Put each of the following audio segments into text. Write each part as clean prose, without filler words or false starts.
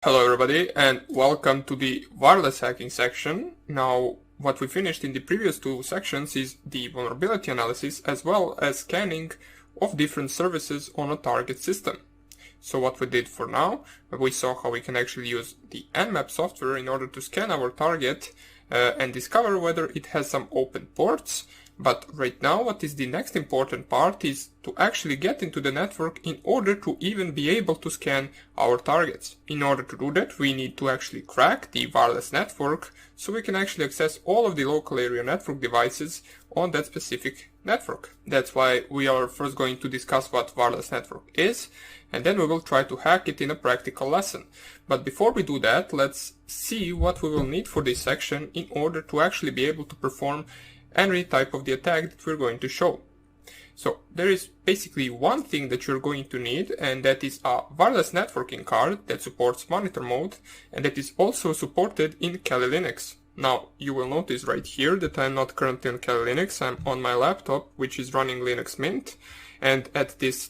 Hello everybody and welcome to the wireless hacking section. Now what we finished in the previous two sections is the vulnerability analysis as well as scanning of different services on a target system. So what we did for now, we saw how we can actually use the Nmap software in order to scan our target and discover whether it has some open ports. But right now, what is the next important part is to actually get into the network in order to even be able to scan our targets. In order to do that, we need to actually crack the wireless network so we can actually access all of the local area network devices on that specific network. That's why we are first going to discuss what wireless network is, and then we will try to hack it in a practical lesson. But before we do that, let's see what we will need for this section in order to actually be able to perform any type of the attack that we're going to show. So there is basically one thing that you're going to need, and that is a wireless networking card that supports monitor mode and that is also supported in Kali Linux. Now you will notice right here that I'm not currently on Kali Linux, I'm on my laptop which is running Linux Mint, and at this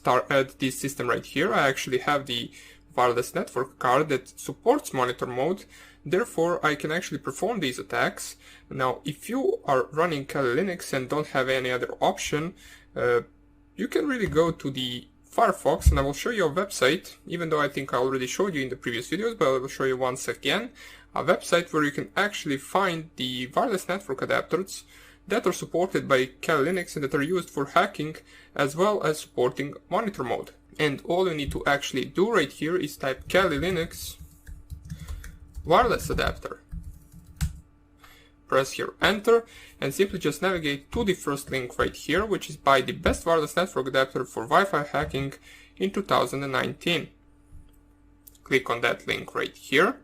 system right here I actually have the wireless network card that supports monitor mode. Therefore, I can actually perform these attacks. Now, if you are running Kali Linux and don't have any other option, you can really go to the Firefox, and I will show you a website, even though I think I already showed you in the previous videos, but I will show you once again, a website where you can actually find the wireless network adapters that are supported by Kali Linux and that are used for hacking as well as supporting monitor mode. And all you need to actually do right here is type Kali Linux wireless adapter. Press here enter and simply just navigate to the first link right here, which is by the best wireless network adapter for Wi-Fi hacking in 2019. Click on that link right here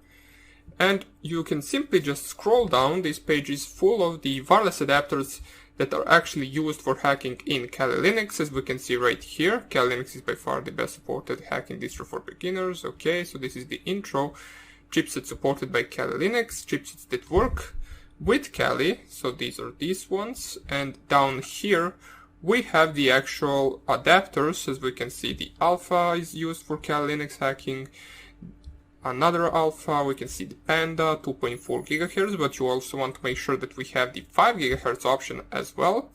and you can simply just scroll down. This page is full of the wireless adapters that are actually used for hacking in Kali Linux. As we can see right here, Kali Linux is by far the best supported hacking distro for beginners. Okay, so this is the intro. Chipsets supported by Kali Linux, chipsets that work with Kali, so these are these ones, and down here we have the actual adapters. As we can see, the alpha is used for Kali Linux hacking, another alpha, we can see the Panda 2.4 GHz, but you also want to make sure that we have the 5 GHz option as well,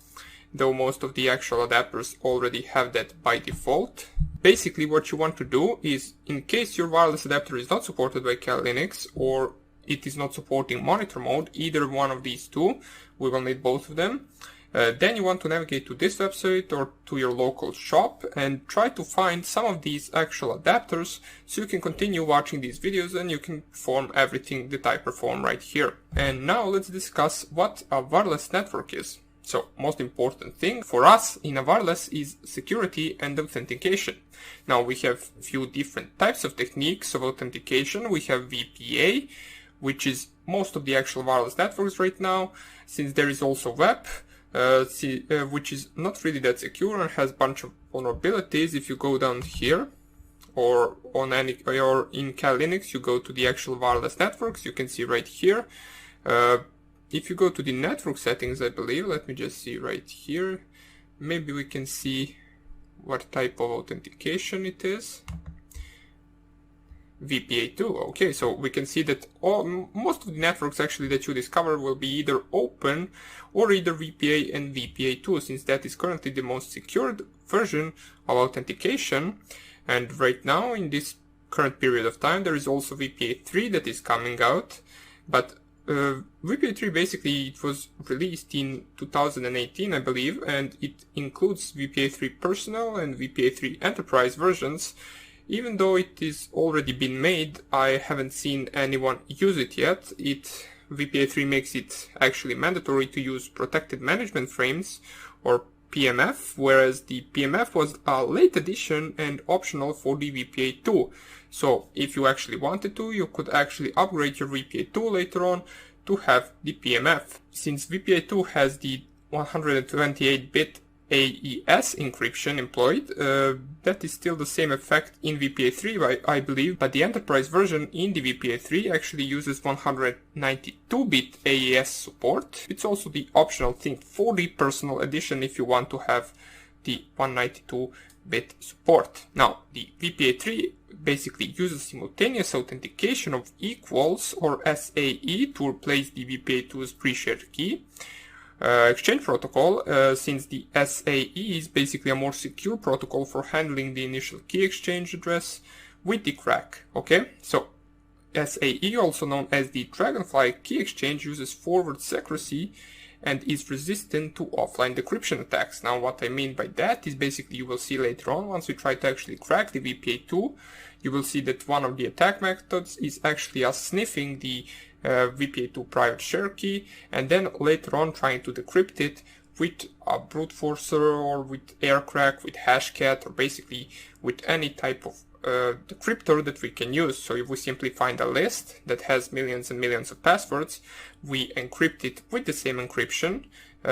though most of the actual adapters already have that by default. Basically what you want to do is, in case your wireless adapter is not supported by Kali Linux or it is not supporting monitor mode, either one of these two, we will need both of them, then you want to navigate to this website or to your local shop and try to find some of these actual adapters so you can continue watching these videos and you can perform everything that I perform right here. And now let's discuss what a wireless network is. So, most important thing for us in a wireless is security and authentication. Now we have few different types of techniques of authentication. We have VPA, which is most of the actual wireless networks right now, since there is also WEP, which is not really that secure and has a bunch of vulnerabilities. If you go down here, or in Kali Linux, you go to the actual wireless networks, you can see right here. If you go to the network settings, I believe, let me just see right here, maybe we can see what type of authentication it is. VPA2, okay, so we can see that most of the networks actually that you discover will be either open or either VPA and VPA2, since that is currently the most secured version of authentication. And right now, in this current period of time, there is also VPA3 that is coming out, but VPA3 basically it was released in 2018, I believe, and it includes VPA3 Personal and VPA3 Enterprise versions. Even though it is already been made, I haven't seen anyone use it yet. VPA3 makes it actually mandatory to use protected management frames or PMF, whereas the PMF was a late addition and optional for the VPA2. So if you actually wanted to, you could actually upgrade your VPA2 later on to have the PMF. Since VPA2 has the 128-bit AES encryption employed, that is still the same effect in VPA3, I believe, but the enterprise version in the VPA3 actually uses 192-bit AES support. It's also the optional thing for the personal edition if you want to have the 192-bit support. Now, the VPA3 basically uses simultaneous authentication of equals or SAE to replace the WPA2's pre-shared key exchange protocol, since the SAE is basically a more secure protocol for handling the initial key exchange address with the crack. Okay, so SAE, also known as the Dragonfly key exchange, uses forward secrecy and is resistant to offline decryption attacks. Now what I mean by that is basically, you will see later on, once we try to actually crack the WPA2, you will see that one of the attack methods is actually us sniffing the WPA2 private share key and then later on trying to decrypt it with a brute forcer or with aircrack, with hashcat, or basically with any type of decryptor that we can use. So if we simply find a list that has millions and millions of passwords, we encrypt it with the same encryption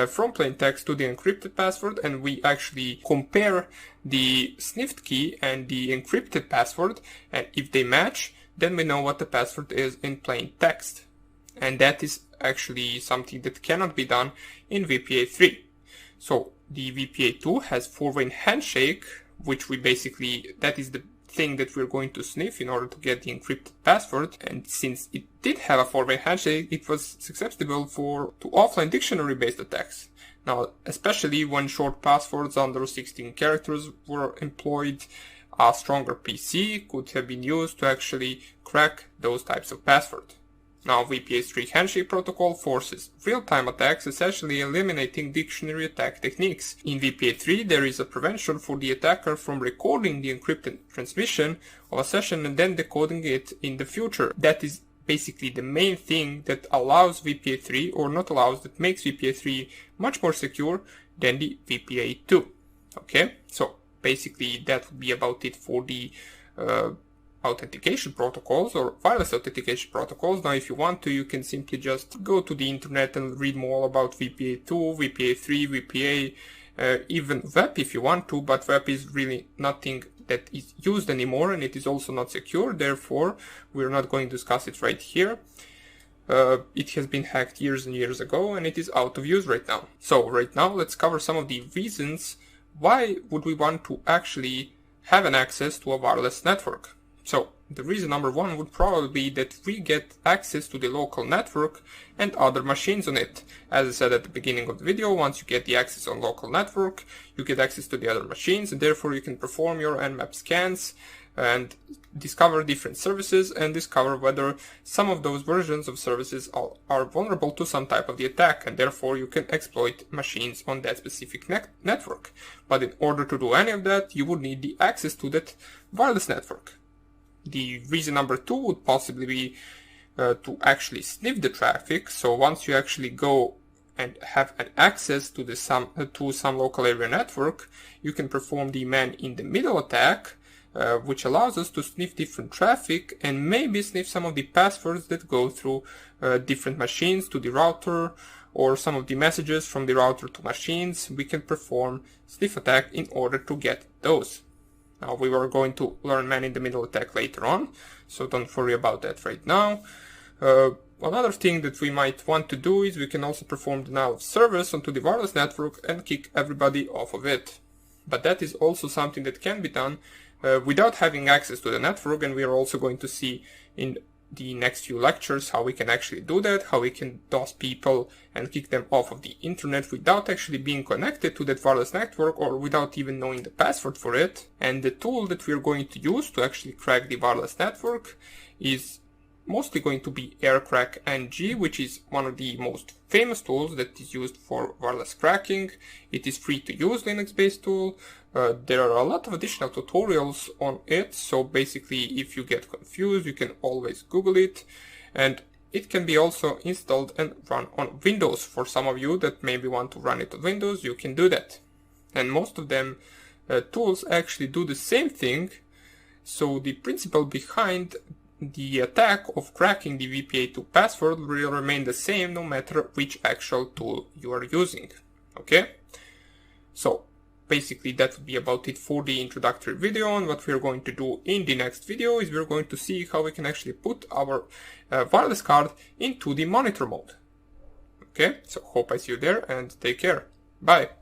from plain text to the encrypted password, and we actually compare the sniffed key and the encrypted password, and if they match, then we know what the password is in plain text. And that is actually something that cannot be done in WPA3. So the WPA2 has four-way handshake, which we basically, that is the thing that we're going to sniff in order to get the encrypted password. And since it did have a four-way handshake, it was susceptible to offline dictionary-based attacks. Now, especially when short passwords under 16 characters were employed, a stronger PC could have been used to actually crack those types of passwords. Now, WPA3 handshake protocol forces real-time attacks, essentially eliminating dictionary attack techniques. In WPA3, there is a prevention for the attacker from recording the encrypted transmission of a session and then decoding it in the future. That is basically the main thing that allows WPA3, or not allows, that makes WPA3 much more secure than the WPA2. Okay, so basically that would be about it for the authentication protocols or wireless authentication protocols. Now if you want to, you can simply just go to the internet and read more about WPA2, WPA3, WPA, even WEP if you want to, but WEP is really nothing that is used anymore, and it is also not secure, therefore we're not going to discuss it right here. It has been hacked years and years ago and it is out of use right now. So right now let's cover some of the reasons why would we want to actually have an access to a wireless network. So the reason number one would probably be that we get access to the local network and other machines on it. As I said at the beginning of the video, once you get the access on local network, you get access to the other machines, and therefore you can perform your Nmap scans and discover different services and discover whether some of those versions of services are vulnerable to some type of the attack, and therefore you can exploit machines on that specific network. But in order to do any of that, you would need the access to that wireless network. The reason number two would possibly be to actually sniff the traffic. So once you actually go and have an access to some local area network, you can perform the man-in-the-middle attack, which allows us to sniff different traffic and maybe sniff some of the passwords that go through different machines to the router, or some of the messages from the router to machines. We can perform sniff attack in order to get those. Now we are going to learn man-in-the-middle attack later on, so don't worry about that right now. Another thing that we might want to do is we can also perform denial of service onto the wireless network and kick everybody off of it. But that is also something that can be done without having access to the network, and we are also going to see in the next few lectures how we can actually do that, how we can DOS people and kick them off of the internet without actually being connected to that wireless network or without even knowing the password for it. And the tool that we're going to use to actually crack the wireless network is mostly going to be AirCrack NG, which is one of the most famous tools that is used for wireless cracking. It is free to use Linux-based tool. There are a lot of additional tutorials on it, so basically if you get confused, you can always Google it, and it can be also installed and run on Windows. For some of you that maybe want to run it on Windows, you can do that. And most of them tools actually do the same thing, so the principle behind the attack of cracking the WPA2 password will remain the same no matter which actual tool you are using. Okay? So basically that would be about it for the introductory video, and what we're going to do in the next video is we're going to see how we can actually put our wireless card into the monitor mode. Okay? So hope I see you there and take care. Bye!